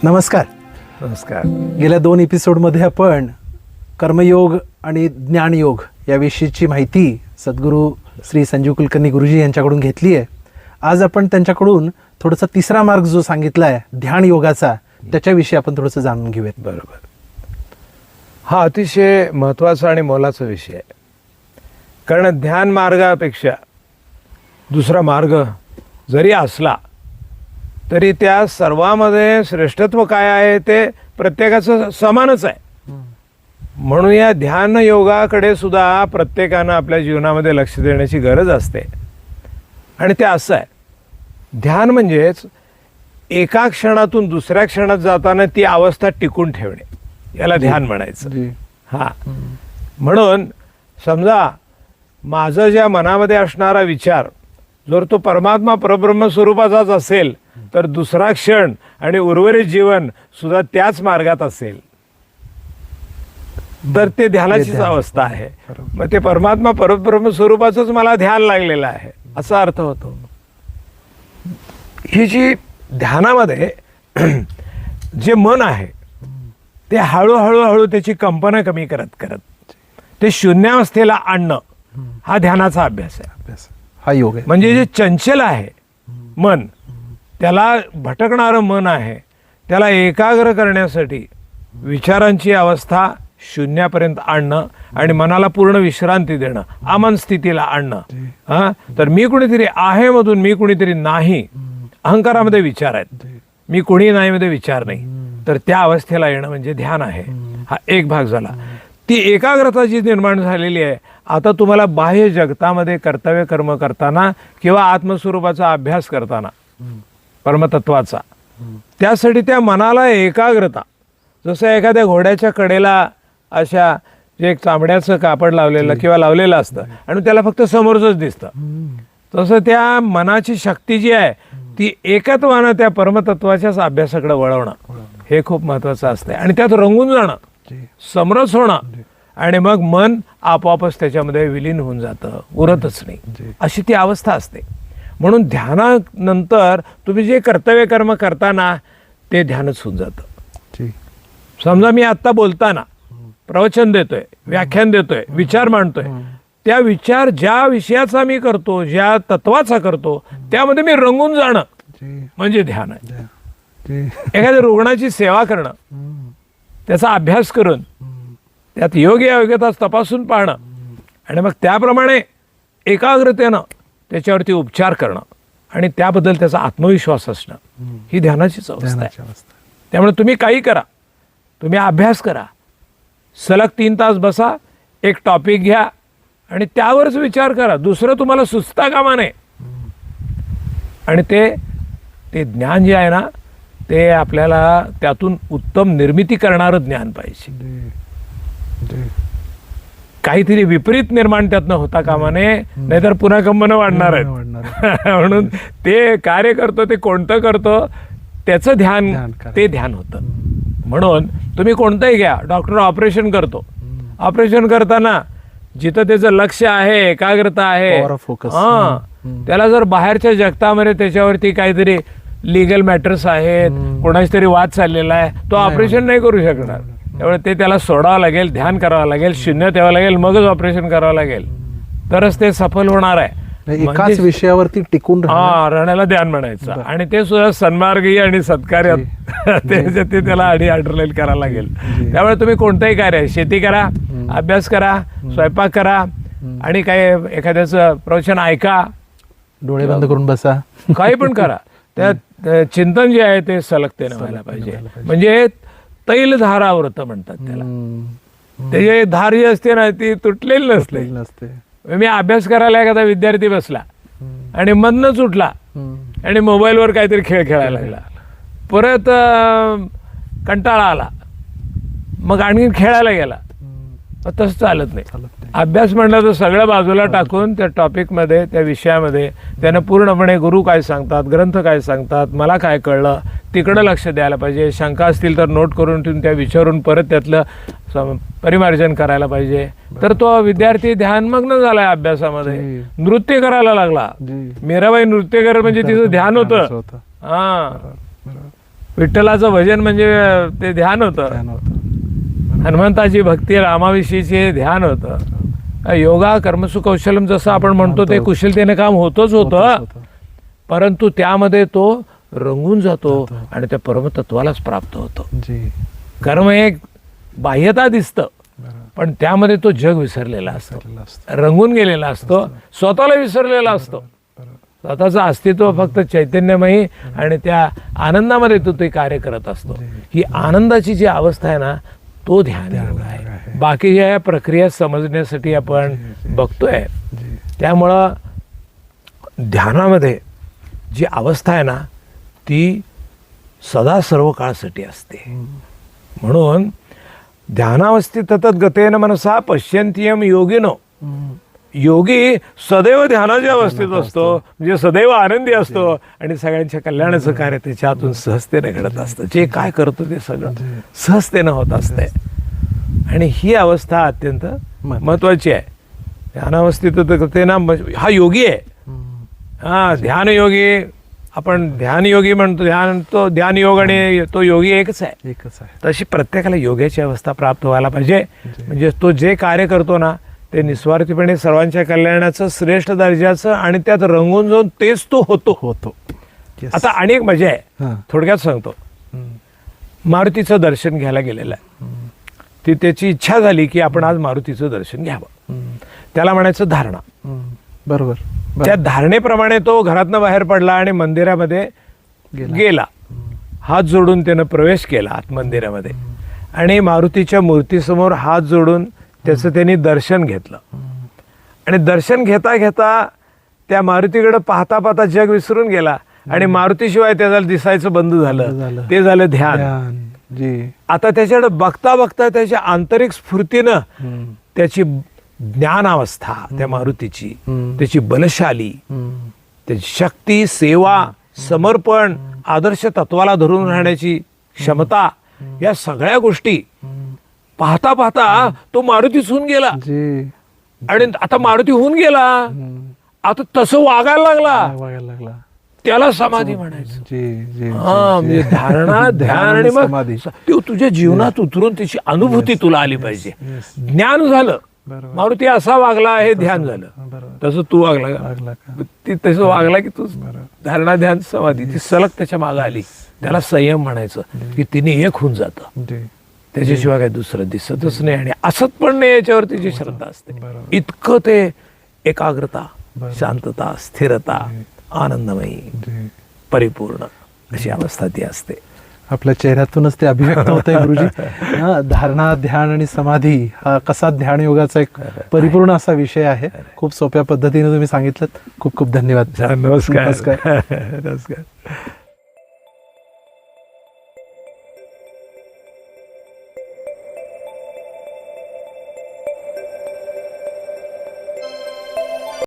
नमस्कार. नमस्कार. गेल्या 2 एपिसोडमध्ये आपण कर्मयोग आणि ज्ञानयोग याविषयीची माहिती सद्गुरू श्री संजीव कुलकर्णी गुरुजी यांच्याकडून घेतली आहे. आज आपण त्यांच्याकडून थोडासा तिसरा मार्ग जो सांगितला आहे ध्यान योगाचा, त्याच्याविषयी आपण थोडंसं जाणून घेऊयात. बरोबर. हा अतिशय महत्त्वाचा आणि मोलाचा विषय आहे. कारण ध्यान मार्गापेक्षा दुसरा मार्ग जरी असला तरी त्या सर्वामध्ये श्रेष्ठत्व काय आहे ते प्रत्येकाचं समानच आहे. म्हणून या ध्यान योगाकडे सुद्धा प्रत्येकानं आपल्या जीवनामध्ये लक्ष देण्याची गरज असते. आणि ते असं आहे, ध्यान म्हणजेच एका क्षणातून दुसऱ्या क्षणात जाताना ती अवस्था टिकून ठेवणे, याला ध्यान म्हणायचं. हा, म्हणून समजा माझं ज्या मनामध्ये असणारा विचार जर तो परमात्मा परब्रह्म स्वरूपाचाच असेल तर दुसरा क्षण आणि उर्वरित जीवन सुद्धा त्याच मार्गात असेल तर ते ध्यानाचीच अवस्था आहे. मग ते परमात्मा परब्रह्म स्वरूपाचंच मला ध्यान लागलेलं आहे असा अर्थ होतो. ही जी ध्यानामध्ये जे मन आहे ते हळूहळू त्याची कंपना कमी करत करत ते शून्यावस्थेला आणणं हा ध्यानाचा अभ्यास आहे. हा योग आहे. म्हणजे जे चंचल आहे मन, त्याला भटकणारं मन आहे, त्याला एकाग्र करण्यासाठी विचारांची अवस्था शून्यापर्यंत आणणं आणि मनाला पूर्ण विश्रांती देणं, अमन स्थितीला आणणं. हा, तर मी कुणीतरी आहे मधून मी कुणीतरी नाही, अहंकारामध्ये विचार आहेत, मी कोणी नाही मध्ये विचार नाही, तर त्या अवस्थेला येणं म्हणजे ध्यान आहे. हा एक भाग झाला. ती एकाग्रता जी निर्माण झालेली आहे, आता तुम्हाला बाह्य जगतामध्ये कर्तव्य कर्म करताना किंवा आत्मस्वरूपाचा अभ्यास करताना परमतत्वाचा, त्यासाठी त्या मनाला एकाग्रता, जसं एखाद्या घोड्याच्या कडेला अशा जे एक चामड्याचं कापड लावलेलं किंवा लावलेलं असतं आणि त्याला फक्त समोरच दिसतं, तसं त्या मनाची शक्ती जी आहे ती एकत्वानं त्या परमतत्वाच्याच अभ्यासाकडे वळवणं हे खूप महत्वाचं असतं. आणि त्यात रंगून जाणं, समरस होणं, आणि मग मन आपोआपच त्याच्यामध्ये विलीन होऊन जातं, उरतच नाही, अशी ती अवस्था असते. म्हणून ध्यानानंतर तुम्ही जे कर्तव्य कर्म करताना ते ध्यानच होऊन जातं. समजा मी आत्ता बोलताना प्रवचन देतोय, व्याख्यान देतोय, विचार मांडतोय, त्या विचार ज्या विषयाचा मी करतो, ज्या तत्वाचा करतो, त्यामध्ये मी रंगून जाणं म्हणजे ध्यान आहे. एखाद्या रुग्णाची सेवा करणं, त्याचा अभ्यास करून त्यात योग्य अयोग्यता तपासून पाहणं आणि मग त्याप्रमाणे एकाग्रतेनं त्याच्यावरती उपचार करणं आणि त्याबद्दल त्याचा आत्मविश्वास असणं, ही ध्यानाचीच अवस्था आहे. त्यामुळे तुम्ही काही करा, तुम्ही अभ्यास करा, सलग 3 तास बसा, एक टॉपिक घ्या आणि त्यावरच विचार करा, दुसरं तुम्हाला सुचता कामा नये. आणि ते ज्ञान जे आहे ना, ते आपल्याला त्यातून उत्तम निर्मिती करणारं ज्ञान पाहिजे. काहीतरी विपरीत निर्माण त्यातनं होता कामा नये, नाहीतर पुन्हा कंपनं वाढणार आहेत. म्हणून ते कार्य करतो ते कोणतं करतो त्याचं ध्यान ते ध्यान होतं. म्हणून तुम्ही कोणतंही घ्या, डॉक्टर ऑपरेशन करतो, ऑपरेशन करताना जिथं त्याचं लक्ष आहे, एकाग्रता आहे, हा, त्याला जर बाहेरच्या जगतामध्ये त्याच्यावरती काहीतरी लिगल मॅटर्स आहेत, कोणाची तरी वाद चाललेला आहे, तो ऑपरेशन नाही करू शकणार. त्यामुळे ते त्याला सोडावं लागेल, ध्यान करावं लागेल, शून्य ठेवावं लागेल, मगच ऑपरेशन करावं लागेल, तरच ते सफल होणार आहे. एकाच विषयावरती टिकून राहण्याला ध्यान म्हणायचं. आणि ते सुद्धा सन्मार्गी आणि सत्कार्य ते त्याला अंडरलाईन करायला लागेल. त्यामुळे तुम्ही कोणतंही कार्य, शेती करा, अभ्यास करा, स्वयंपाक करा, आणि काय एखाद्याचं प्रवचन ऐका, डोळे बंद करून बसा, काही पण करा, त्यात चिंतन जे आहे ते सलगतेने व्हायला पाहिजे. म्हणजे तैलधारा व्रत म्हणतात त्याला. त्याची धार जी असते ना ती तुटलेली नसते. मी अभ्यास करायला एखादा विद्यार्थी बसला आणि मधनच उठला आणि मोबाईलवर काहीतरी खेळ खेळायला लागला, परत कंटाळा आला, मग आणखी खेळायला गेला, तसं चालत नाही. अभ्यास म्हणलं तर सगळं बाजूला टाकून त्या टॉपिकमध्ये, त्या विषयामध्ये त्यानं पूर्णपणे गुरु काय सांगतात, ग्रंथ काय सांगतात, मला काय कळलं, तिकडं लक्ष द्यायला पाहिजे. शंका असतील तर नोट करून ठेवून त्या विचारून परत त्यातलं परिमार्जन करायला पाहिजे. तर तो विद्यार्थी ध्यानमग्न झालाय अभ्यासामध्ये, नृत्य करायला लागला. मीराबाई नृत्य करत म्हणजे तिचं ध्यान होतं. हा, विठ्ठलाचं भजन म्हणजे ते ध्यान होतं. ध्यान होतं. हनुमंताची भक्ती, रामाविषयीचे हे ध्यान होतं. योगा कर्मसु कौशलम जसं आपण म्हणतो ते कुशलतेने काम होतच होतं, परंतु त्यामध्ये तो रंगून जातो आणि त्या परमतत्वालाच प्राप्त होतो. जी. कर्म एक बाह्यता दिसतं, पण त्यामध्ये तो जग विसरलेला असतो, रंगून गेलेला असतो, स्वतःला विसरलेला असतो. स्वतःचं अस्तित्व फक्त चैतन्यमयी आणि त्या आनंदामध्ये तो ते कार्य करत असतो. ही आनंदाची जी अवस्था आहे ना, तो ध्यान योग आहे. बाकी या प्रक्रिया समजण्यासाठी आपण बघतोय. त्यामुळं ध्यानामध्ये जी अवस्था आहे ना, ती सदा सर्व काळासाठी असते. म्हणून ध्यानावस्थित ततत गतेन मनसा पश्यन्त्यम योगिनो. योगी सदैव ध्यानाच्या अवस्थेत असतो, म्हणजे सदैव आनंदी असतो आणि सगळ्यांच्या कल्याणाचं कार्य त्याच्यातून सहजतेने घडत असतं. जे काय करतो ते सगळं सहजतेनं होत असतंय आणि ही अवस्था अत्यंत महत्वाची आहे. ध्यानावस्थित गतेना हा योगी आहे. हा ध्यानयोगी, आपण ध्यानयोगी म्हणतो, ध्यान योग आणि तो योगी एकच आहे. तशी प्रत्येकाला योगाची अवस्था प्राप्त व्हायला पाहिजे. म्हणजे तो जे कार्य करतो ना, ते निस्वार्थीपणे सर्वांच्या कल्याणाचं, श्रेष्ठ दर्जाचं आणि त्यात रंगून जाऊन तेच तो होतो. आता आणि एक मजा आहे, थोडक्यात सांगतो. मारुतीचं दर्शन घ्यायला गेलेलं आहे. ती त्याची इच्छा झाली की आपण आज मारुतीचं दर्शन घ्यावं. त्याला म्हणायचं धारणा. बरोबर. त्या धारणेप्रमाणे तो घरातनं बाहेर पडला आणि मंदिरामध्ये गेला. हात जोडून त्यानं प्रवेश केला आत मंदिरामध्ये आणि मारुतीच्या मूर्तीसमोर हात जोडून त्याचं त्यांनी दर्शन घेतलं. आणि दर्शन घेता घेता त्या मारुतीकडे पाहता पाहता जग विसरून गेला आणि मारुतीशिवाय त्याला दिसायचं बंद झालं. ते झालं ध्यान. आता त्याच्याकडे बघता बघता त्याच्या आंतरिक स्फूर्तीनं त्याची ज्ञानावस्था, त्या मारुतीची, त्याची बलशाली, त्याची शक्ती, सेवा, समर्पण, आदर्श तत्वाला धरून राहण्याची क्षमता, या सगळ्या गोष्टी पाहता पाहता तो मारुतीच होऊन गेला. आणि आता मारुती होऊन गेला, आता तसं वागायला लागला. त्याला समाधी म्हणायचं. म्हणजे धारणा, ध्यान आणि मग तुझ्या जीवनात उतरून त्याची अनुभूती तुला आली पाहिजे. ज्ञान झालं, मारुती असा वागला, हे ध्यान झालं. तसं तू वागला, ती तसं वागला की तू धारणा, ध्यान, समाधी ती सलग त्याच्या मागे आली. त्याला संयम म्हणायचं की तिने एक होऊन जातं, त्याच्याशिवाय काही दुसरं दिसतच नाही आणि असत पण नाही, याच्यावर तिची श्रद्धा असते. इतकं ते एकाग्रता, शांतता, स्थिरता, आनंदमयी, परिपूर्ण अशी अवस्था ती असते. आपल्या चेहऱ्यातूनच ते अभिव्यक्त होत आहे गुरुजी. धारणा, ध्यान आणि समाधी हा कसा ध्यान योगाचा एक परिपूर्ण असा विषय आहे. खूप सोप्या पद्धतीने तुम्ही सांगितलं. खूप खूप धन्यवाद. नमस्कार.